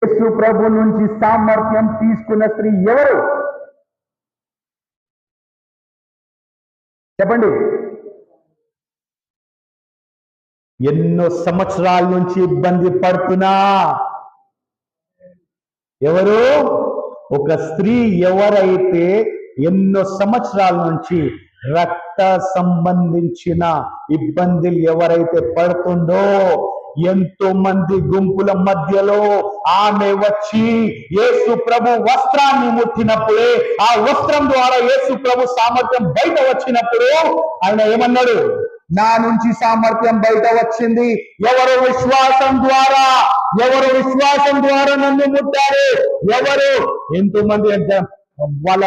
యేసు ప్రభు నుంచి సామర్థ్యం తీసుకున్న స్త్రీ ఎవరు చెప్పండి? ఎన్నో సంవత్సరాల నుంచి ఇబ్బంది పడుతున్నా ఎవరు? ఒక స్త్రీ ఎవరైతే ఎన్నో సంవత్సరాల నుంచి రక్త సంబంధించిన ఇబ్బందులు ఎవరైతే పడుతుందో, ఎంతో మంది గుంపుల మధ్యలో ఆమె వచ్చి యేసు ప్రభు వస్త్రాన్ని ముట్టినప్పుడే, ఆ వస్త్రం ద్వారా యేసు ప్రభు సామర్థ్యం బయట వచ్చినప్పుడు ఆయన ఏమన్నాడు? నా నుంచి సామర్థ్యం బయట వచ్చింది. ఎవరు విశ్వాసం ద్వారా నన్ను ముట్టారు. ఎవరు? ఎంతో మంది వాళ్ళ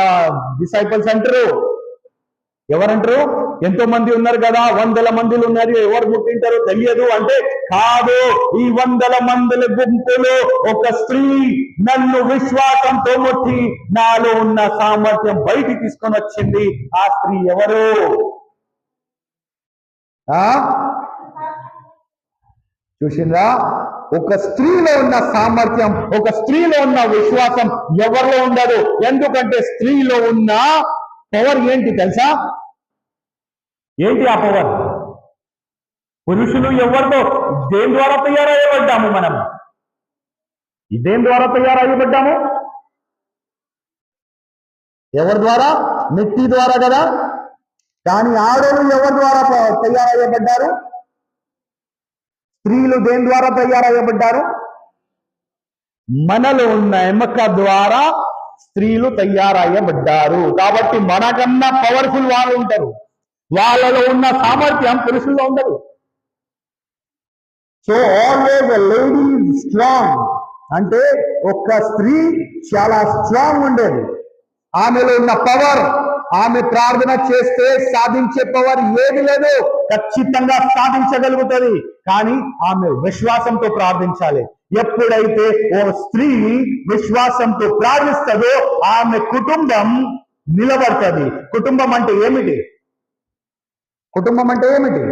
డిసైపుల్స్ అంటారు. ఎవరంటారు? ఎంతో మంది ఉన్నారు కదా, 100 మందిలు ఉన్నారు, ఎవరు ముట్టింటారో తెలియదు అంటే కాదు. ఈ 100 మందిల గుంపులో ఒక స్త్రీ నన్ను విశ్వాసంతో ముట్టి నాలో ఉన్న సామర్థ్యం బయటికి తీసుకొని వచ్చింది. ఆ స్త్రీ ఎవరు? చూసిందా? ఒక స్త్రీలో ఉన్న సామర్థ్యం, ఒక స్త్రీలో ఉన్న విశ్వాసం ఎవరిలో ఉండదు. ఎందుకంటే స్త్రీలో ఉన్న పవర్ ఏంటి తెలుసా? ఏంటి ఆ పవర్? పురుషులు ఎవరితో, దేని ద్వారా తయారయ్యబడ్డాము? మనం దేని ద్వారా తయారయ్యబడ్డాము? ఎవరి ద్వారా? మిట్టి ద్వారా కదా. కానీ ఆడోళ్ళు ఎవరి ద్వారా తయారయ్యబడ్డారు? స్త్రీలు దేని ద్వారా తయారయ్యబడ్డారు? మనలో ఉన్న ఎముక ద్వారా స్త్రీలు తయారయ్యబడ్డారు. కాబట్టి మనకన్నా పవర్ఫుల్ వాళ్ళు ఉంటారు. వాళ్ళలో ఉన్న సామర్థ్యం పురుషుల్లో ఉండదు. So always a lady strong అంటే ఒక స్త్రీ చాలా స్ట్రాంగ్ ఉండేది. ఆమెలో ఉన్న పవర్, ఆమె ప్రార్థన చేస్తే సాధించే పవర్ ఏది లేదు. ఖచ్చితంగా సాధించగలుగుతుంది. కానీ ఆమె విశ్వాసంతో ప్రార్థించాలి. ఎప్పుడైతే ఓ స్త్రీ విశ్వాసంతో ప్రార్థిస్తుందో ఆమె కుటుంబం నిలబడుతుంది. కుటుంబం అంటే ఏమిటి? కుటుంబం అంటే ఏమిటి?